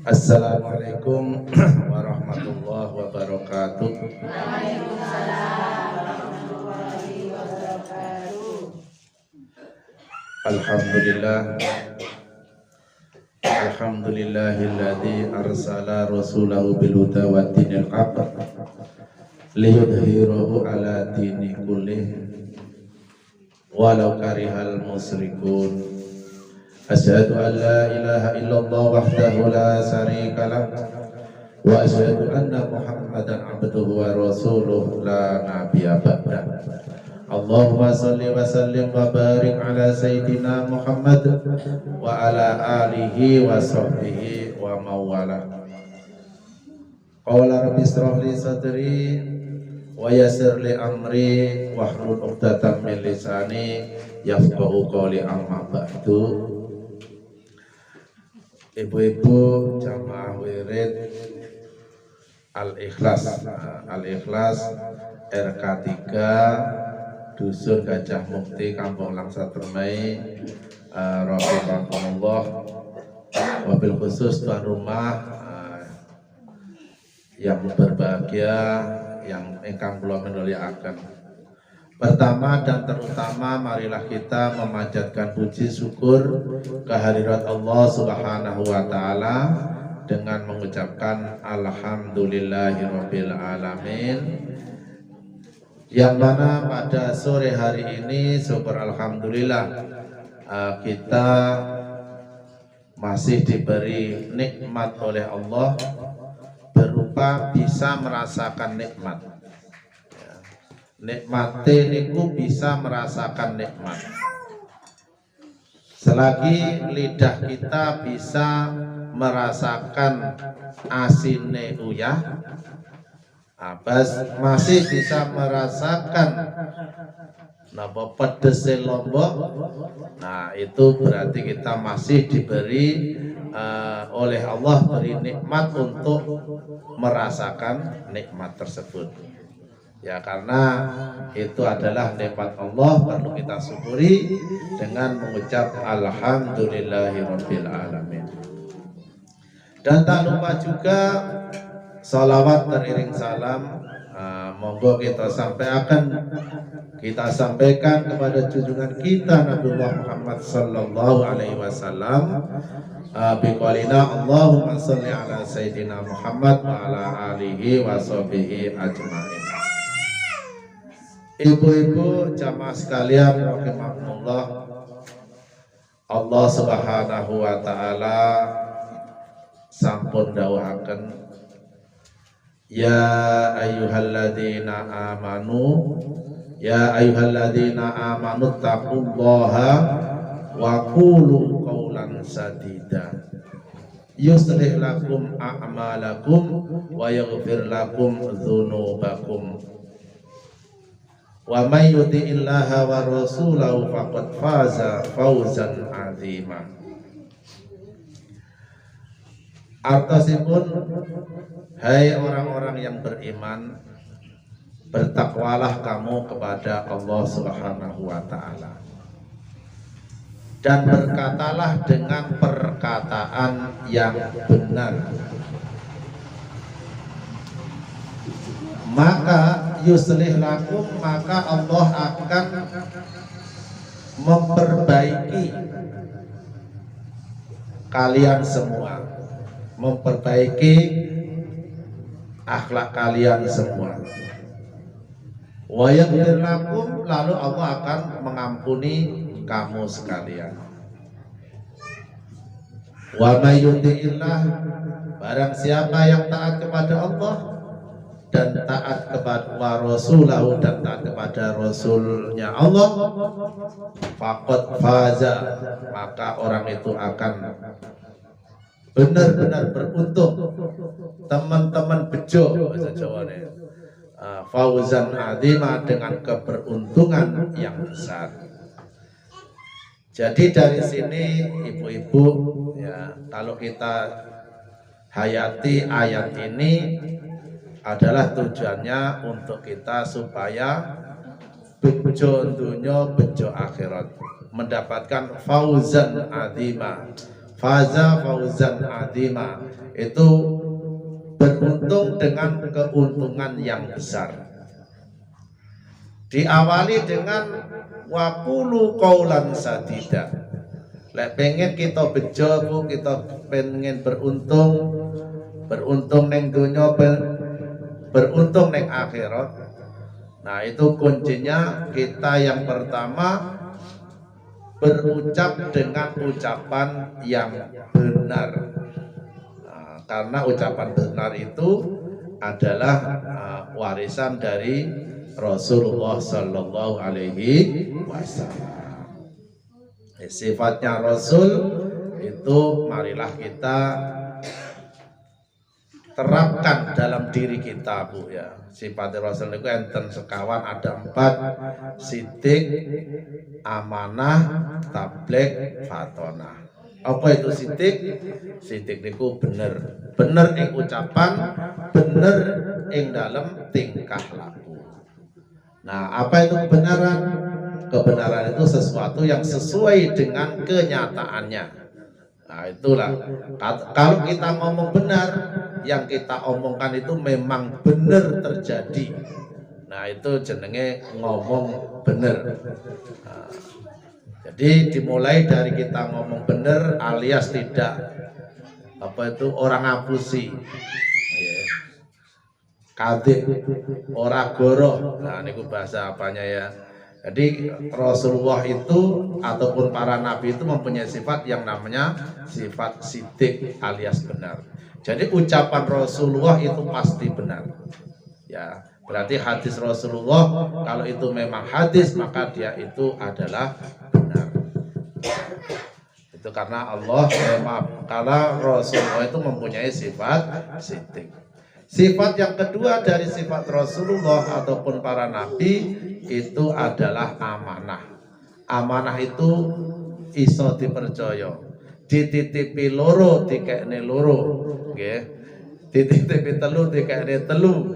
Assalamualaikum warahmatullahi wabarakatuh. Waalaikumsalam warahmatullahi wabarakatuh. Alhamdulillah. Alhamdulillahilladzi arsala rasulahu bil huda wa dinil haqq liyudhhirahu ala dini kullih walau karihal musyrikun. Asyhadu an la ilaha illallah wahdahu la syarika lah wa asyhadu anna Muhammadan abduhu wa rasuluh la nabiyya ba'da. Allahumma shalli wa sallim wa barik ala sayyidina Muhammad wa ala alihi wa sahbihi wa mawala. Qala rabbi ishrah li sadri wa yassir li amri wahlul 'uqdatam min lisani yafqahu qawli, amma ba'du. Ibu-ibu jamaah wirid Al-Ikhlas RK3 Dusun Gajah Mukti, Kampung Langsa Permai, rahimahumullah. Wabil khusus tuan rumah yang berbahagia, yang engkang kula mulyakaken. Pertama dan terutama, marilah kita memanjatkan puji syukur kehadirat Allah Subhanahu wa Ta'ala dengan mengucapkan alhamdulillahirabbil alamin, yang mana pada sore hari ini syukur alhamdulillah kita masih diberi nikmat oleh Allah berupa bisa merasakan nikmat. Nikmate niku bisa merasakan nikmat. Selagi lidah kita bisa merasakan asine uyah, masih bisa merasakan napa pedese lombok, nah itu berarti kita masih diberi oleh Allah beri nikmat untuk merasakan nikmat tersebut. Ya, karena itu adalah nikmat Allah, perlu kita syukuri dengan mengucap alhamdulillahirabbil alamin. Dan tak lupa juga salawat teriring salam, monggo kita sampaikan kepada junjungan kita Nabiullah Muhammad sallallahu alaihi wasallam biqaulina Allahumma shalli ala sayyidina Muhammad wa ala alihi wa sahbihi ajmain. Ibu-ibu jamaah sekalian rahimakumullah, Allah Subhanahu wa Ta'ala sampun dawuhaken, ya ayyuhalladzina amanu taqullaha wa qulu qawlan sadida yuslih lakum a'malakum wa yaghfir lakum dzunubakum wa may yuti'illaha wa rasulahu faqad faza fawzan 'azima. Artosipun, hai orang-orang yang beriman, bertakwalah kamu kepada Allah Subhanahu wa Ta'ala, dan berkatalah dengan perkataan yang benar, maka yuslih lakum, maka Allah akan memperbaiki kalian semua, memperbaiki akhlak kalian semua. Wa yaghfir lakum, lalu Allah akan mengampuni kamu sekalian. Wa may yuti'illah, barang siapa yang taat kepada Allah dan taat kepada Rasulahu dan taat kepada Rasulnya Allah, faqad faza, maka orang itu akan benar-benar beruntung. Teman-teman bejo bahasa Jawa nih, fauzan azima, dengan keberuntungan yang besar. Jadi dari sini ibu-ibu, ya, kalau kita hayati ayat ini adalah tujuannya untuk kita supaya bejo dunya bejo akhirat, mendapatkan fauzan azima. faza fauzan adzima, itu beruntung dengan keuntungan yang besar. Diawali dengan waqulu qaulan sadida. Lek pengen kita bejo Bu, kita pengen beruntung neng dunya, beruntung neng akhirat. Nah, itu kuncinya kita yang pertama berucap dengan ucapan yang benar. Nah, karena ucapan benar itu adalah warisan dari Rasulullah Sallallahu Alaihi Wasallam. Sifatnya Rasul itu marilah kita terapkan dalam diri kita Bu ya. Sifat Rasul itu enten sekawan, ada 4: sidik, amanah, tabligh, fatonah. Apa itu sidik? Sidik niku bener ing ucapan, bener ing dalam tingkah laku. Nah, apa itu kebenaran? Kebenaran itu sesuatu yang sesuai dengan kenyataannya. Nah, itulah kalau kita ngomong benar, yang kita omongkan itu memang benar terjadi. Nah, itu jenenge ngomong benar. Nah, jadi dimulai dari kita ngomong benar alias tidak orang ngapusi. Kadhib, ora goroh. Nah, niku bahasa apanya ya. Jadi Rasulullah itu ataupun para nabi itu mempunyai sifat yang namanya sifat sidik alias benar. Jadi ucapan Rasulullah itu pasti benar. Ya, berarti hadis Rasulullah kalau itu memang hadis maka dia itu adalah benar. Itu karena karena Rasulullah itu mempunyai sifat sidik. Sifat yang kedua dari sifat Rasulullah ataupun para nabi itu adalah amanah. Amanah itu iso dipercaya. Dititipi loro dikekne loro, nggih. Dititipi telu dikekne telu.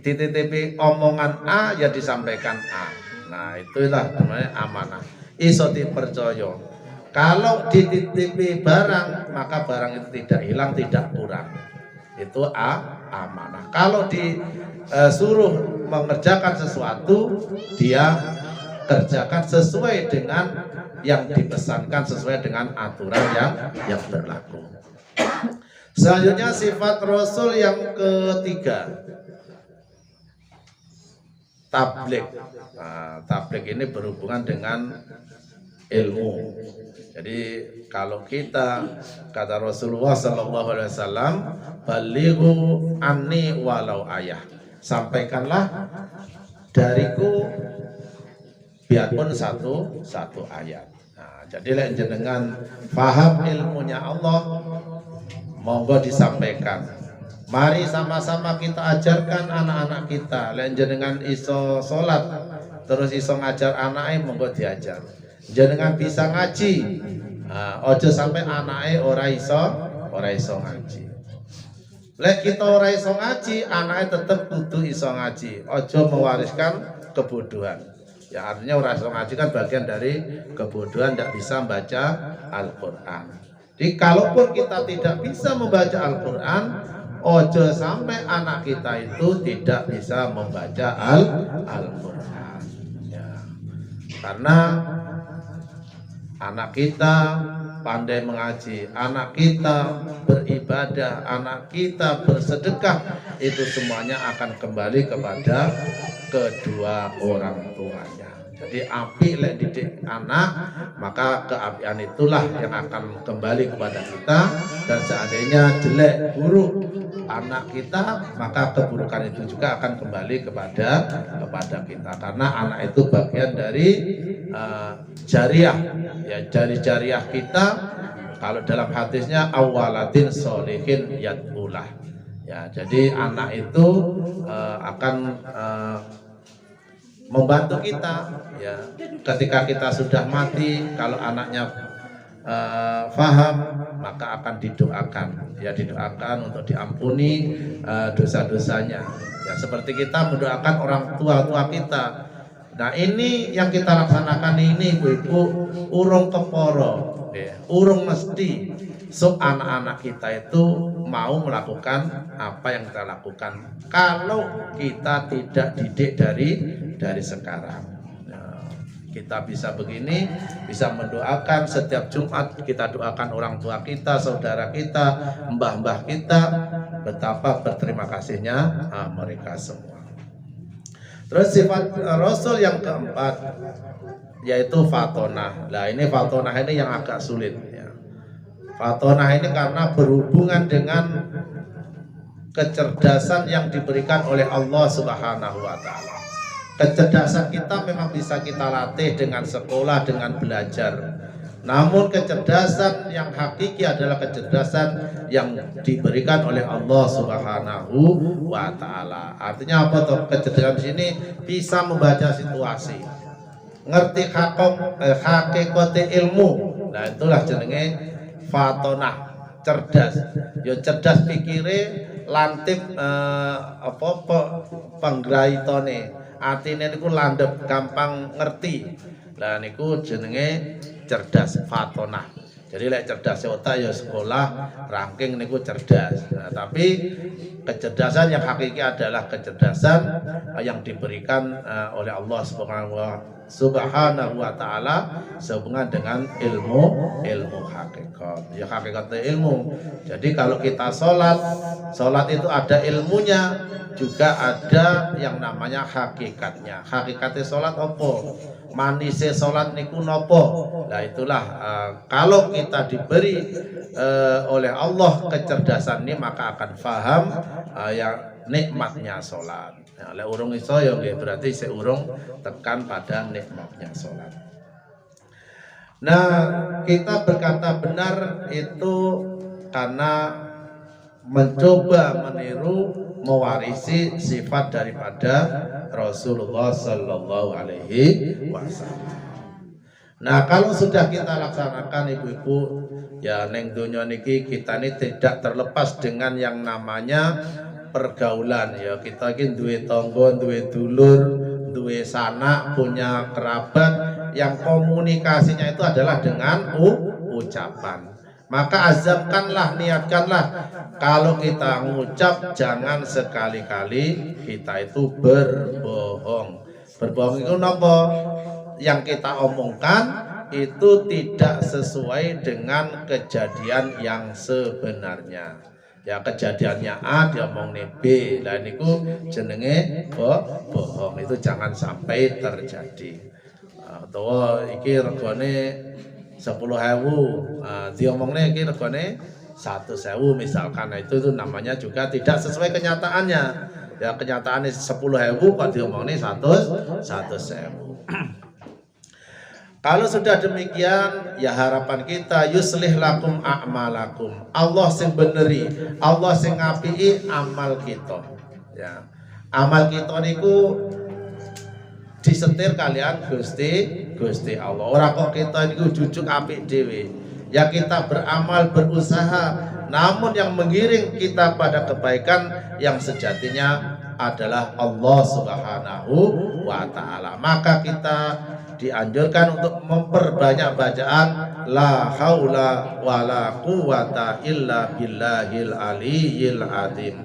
Dititipi omongan A ya disampaikan A. Nah, itulah namanya amanah. Iso dipercaya. Kalau dititipi barang, maka barang itu tidak hilang, tidak kurang. Itu amanah. Kalau disuruh mengerjakan sesuatu, dia kerjakan sesuai dengan yang dipesankan, sesuai dengan aturan yang berlaku. Selanjutnya sifat Rasul yang ketiga, tabligh. Nah, tabligh ini berhubungan dengan ilmu. Jadi kalau kita, kata Rasulullah Sallallahu Alaihi Wasallam, balighu anni walau ayah, sampaikanlah dariku biarpun satu ayat. Nah, jadi lek jenengan paham ilmunya Allah, monggo disampaikan. Mari sama-sama kita ajarkan anak-anak kita. Lek jenengan iso sholat terus iso ngajar anaknya, monggo diajar. Jenengan bisa ngaji, ojo sampai anaknya ora iso ngaji. Lek kita ora iso ngaji, anaknya tetap kudu iso ngaji. Ojo mewariskan kebodohan. Ya, artinya ora iso ngaji kan bagian dari kebodohan, tidak bisa membaca Al-Quran. Jadi kalaupun kita tidak bisa membaca Al-Quran, ojo sampai anak kita itu tidak bisa membaca Al-Quran. Ya. Karena anak kita pandai mengaji, anak kita beribadah, anak kita bersedekah, itu semuanya akan kembali kepada kedua orang tuanya. Jadi api lek didik anak, maka keapian itulah yang akan kembali kepada kita. Dan seandainya jelek buruk anak kita, maka keburukan itu juga akan kembali kepada kita. Karena anak itu bagian dari jariah, ya, jariah kita. Kalau dalam hadisnya awaladin solihin yad'ulah. Ya, jadi anak itu akan membantu kita, ya. Ketika kita sudah mati, kalau anaknya faham, maka akan didoakan, ya, didoakan untuk diampuni dosa-dosanya. Ya, seperti kita mendoakan orang tua kita. Nah, ini yang kita laksanakan ini, ibu-ibu, urung keporo, urung mesti anak-anak kita itu mau melakukan apa yang kita lakukan kalau kita tidak didik dari sekarang. Kita bisa begini, bisa mendoakan setiap Jumat, kita doakan orang tua kita, saudara kita, mbah-mbah kita, betapa berterima kasihnya mereka semua. Terus sifat Rasul yang keempat yaitu fatonah. Nah ini fatonah ini yang agak sulit ya. Fatonah ini karena berhubungan dengan kecerdasan yang diberikan oleh Allah Subhanahu wa taala. Kecerdasan kita memang bisa kita latih dengan sekolah, dengan belajar. Namun kecerdasan yang hakiki adalah kecerdasan yang diberikan oleh Allah Subhanahu wa taala. Artinya apa tuh? Kecerdasan di sini bisa membaca situasi, ngerti hakikate ilmu. Nah itulah jenenge fatonah, cerdas. Yo cerdas pikire, lantip panggraitane. Atine niku landhep, gampang ngerti. Lah niku jenenge cerdas fatonah. Jadi lek cerdas otak ya sekolah, ranking niku cerdas. Nah, tapi kecerdasan yang hakiki adalah kecerdasan yang diberikan oleh Allah Subhanahu wa taala sehubungan dengan ilmu hakikat. Ya hakikat ilmu. Jadi kalau kita salat itu ada ilmunya, juga ada yang namanya hakikatnya. Hakikatnya salat apa? Manise salat niku nopo. Nah itulah kalau kita diberi oleh Allah kecerdasan ini maka akan faham yang nikmatnya salat. Nah, oleh urung iso ya berarti seurung tekan pada nikmatnya salat. Nah, kita berkata benar itu karena mencoba meniru, mewarisi sifat daripada Rasulullah Sallallahu Alaihi Wasallam. Nah, kalau sudah kita laksanakan ibu-ibu, ya neng dunia niki kita ini tidak terlepas dengan yang namanya pergaulan. Ya kita ini duwe tonggo, duwe dulur, duwe sanak, punya kerabat yang komunikasinya itu adalah dengan ucapan. Maka azamkanlah, niatkanlah kalau kita mengucap jangan sekali-kali kita itu berbohong. Berbohong itu apa? Yang kita omongkan itu tidak sesuai dengan kejadian yang sebenarnya. Ya kejadiannya A diomongnya B. Lah niku jenenge bohong. Itu jangan sampai terjadi. Atau iki regane 10.000, diomongne iki regane 100.000 misalkan. Nah, itu namanya juga tidak sesuai kenyataannya. Ya kenyataannya 10.000 kok diomongne 100.000. Kalau sudah demikian, ya harapan kita yuslih lakum a'malakum. Allah sing beneri, Allah sing ngapii amal kita. Ya. Amal kita niku disetir kalian Gusti Allah. Ora kok kita niku jujuk apik dhewe. Ya kita beramal, berusaha, namun yang mengiring kita pada kebaikan yang sejatinya adalah Allah Subhanahu wa taala. Maka kita dianjurkan untuk memperbanyak bacaan la haula wala quwata illa billahil aliyyil azim.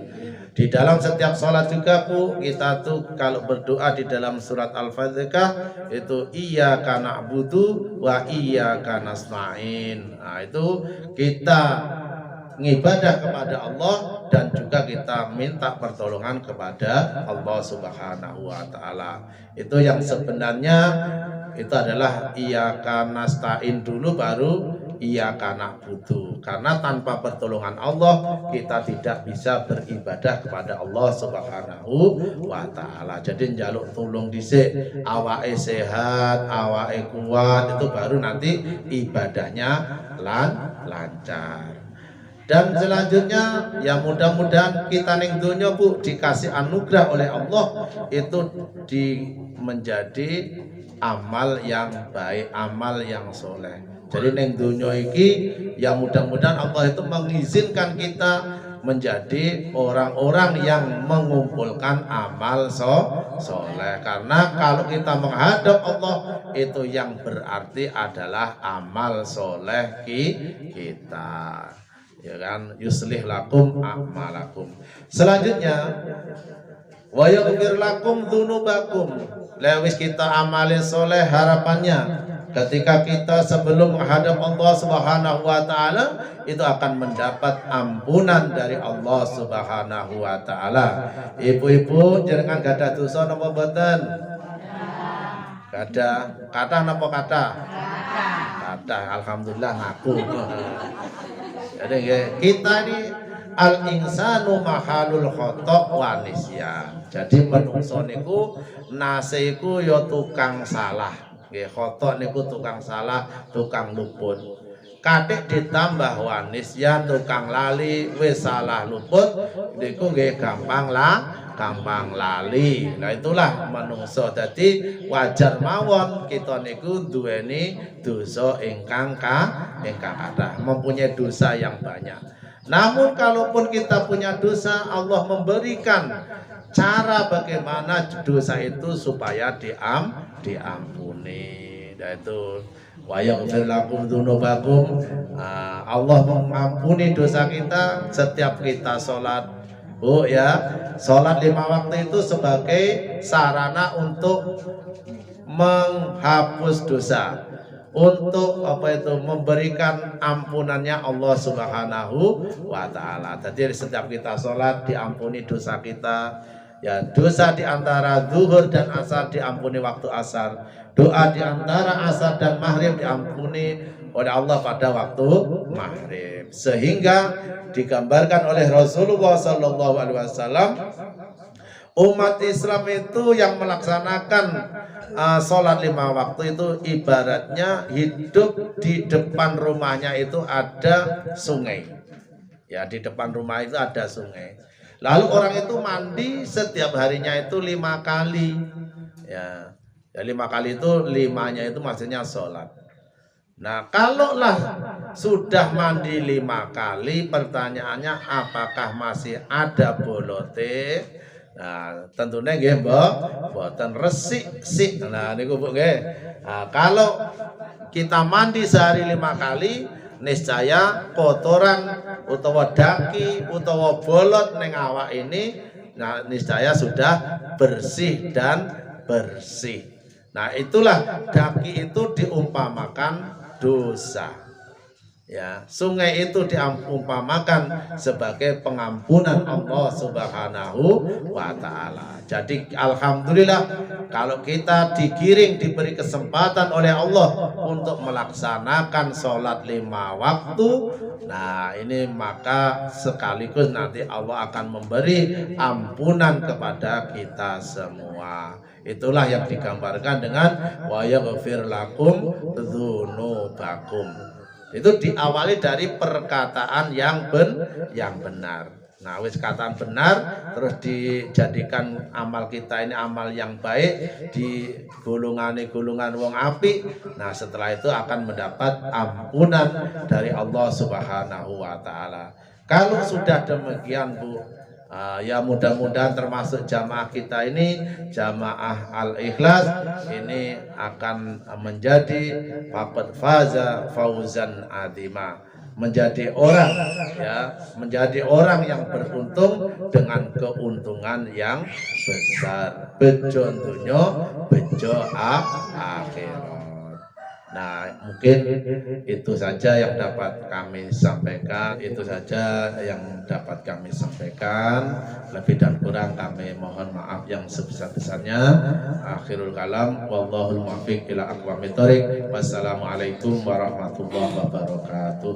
Di dalam setiap sholat juga Bu, kita tuh kalau berdoa di dalam surat Al-Fatihah itu iyyaka na'budu wa iyyaka nasta'in. Nah, itu kita ngibadah kepada Allah dan juga kita minta pertolongan kepada Allah Subhanahu wa taala. Itu yang sebenarnya itu adalah iyyaka nasta'in dulu baru iyyaka na'budu. Karena tanpa pertolongan Allah kita tidak bisa beribadah kepada Allah Subhanahu wa taala. Jadi njaluk tulung dhisik, awake sehat, awake kuat, itu baru nanti ibadahnya lancar. Dan selanjutnya ya mudah-mudahan kita ning donya Bu dikasih anugerah oleh Allah itu menjadi amal yang baik, amal yang soleh. Jadi ning donya iki ya mudah-mudahan Allah itu mengizinkan kita menjadi orang-orang yang mengumpulkan amal soleh. Karena kalau kita menghadap Allah itu yang berarti adalah amal soleh kita, ya kan? Yuslih lakum a'malakum. Selanjutnya wa yaghfir lakum dzunubakum. Lewis kita amalin soleh, harapannya ketika kita sebelum menghadap Allah Subhanahu wa taala itu akan mendapat ampunan dari Allah Subhanahu wa taala. Ibu-ibu jenengan gadah dosa napa mboten? Gadah. Kathah napa kathah? Kathah. Alhamdulillah ngaku. Jadi kita ini al-insanu mahalul khata' wa nisyan. Jadi menungso niku nasiku ya tukang salah. Nggih, khotok niku tukang salah, tukang luput. Kathik ditambah wanisyan tukang lali, wis salah luput niku nggih gampang lali. Nah itulah manungsa. Dadi wajar mawon kita niku duweni dosa ingkang kathah, mempunyai dosa yang banyak. Namun kalaupun kita punya dosa, Allah memberikan cara bagaimana dosa itu supaya diampuni. Yaitu wa yaghfir lakum dzunubakum. Allah mengampuni dosa kita setiap kita sholat. Bu ya, sholat 5 waktu itu sebagai sarana untuk menghapus dosa, untuk memberikan ampunannya Allah Subhanahu wa taala. Jadi setiap kita sholat diampuni dosa kita. Ya, dosa di antara zuhur dan asar diampuni waktu asar. Doa di antara asar dan maghrib diampuni oleh Allah pada waktu maghrib. Sehingga digambarkan oleh Rasulullah SAW, umat Islam itu yang melaksanakan sholat 5 waktu itu ibaratnya hidup di depan rumahnya itu ada sungai. Ya, di depan rumah itu ada sungai. Lalu orang itu mandi setiap harinya itu 5 kali. Ya, 5 kali itu 5-nya itu maksudnya sholat. Nah, kalaulah sudah mandi 5 kali, pertanyaannya apakah masih ada bolote? Nah, tentunya nggih mboten resik sik. Nah niku Bu nggih. Nah, kalau kita mandi sehari 5 kali, niscaya kotoran utawa daki utawa bolot ning awak ini, nah niscaya sudah bersih dan bersih. Nah, itulah daki itu diumpamakan dosa. Ya, sungai itu diumpamakan sebagai pengampunan Allah Subhanahu wa taala. Jadi alhamdulillah kalau kita digiring, diberi kesempatan oleh Allah untuk melaksanakan sholat 5 waktu, nah ini maka sekaligus nanti Allah akan memberi ampunan kepada kita semua. Itulah yang digambarkan dengan wa yaghfir lakum dzunubakum. Itu diawali dari perkataan yang benar. Nah, wis kataan benar terus dijadikan amal kita ini amal yang baik, di golongan wong apik. Nah, setelah itu akan mendapat ampunan dari Allah Subhanahu wa taala. Kalau sudah demikian, Bu, ya mudah-mudahan termasuk jamaah kita ini, jamaah Al-Ikhlas ini akan menjadi faqad faza fauzan azima, menjadi orang yang beruntung dengan keuntungan yang besar, bejo dunya bejo akhirat. Nah, mungkin itu saja yang dapat kami sampaikan. Lebih dan kurang kami mohon maaf yang sebesar-besarnya. Akhirul kalam, wallahul muwaffiq ila aqwamit thoriq. Wassalamualaikum warahmatullahi wabarakatuh.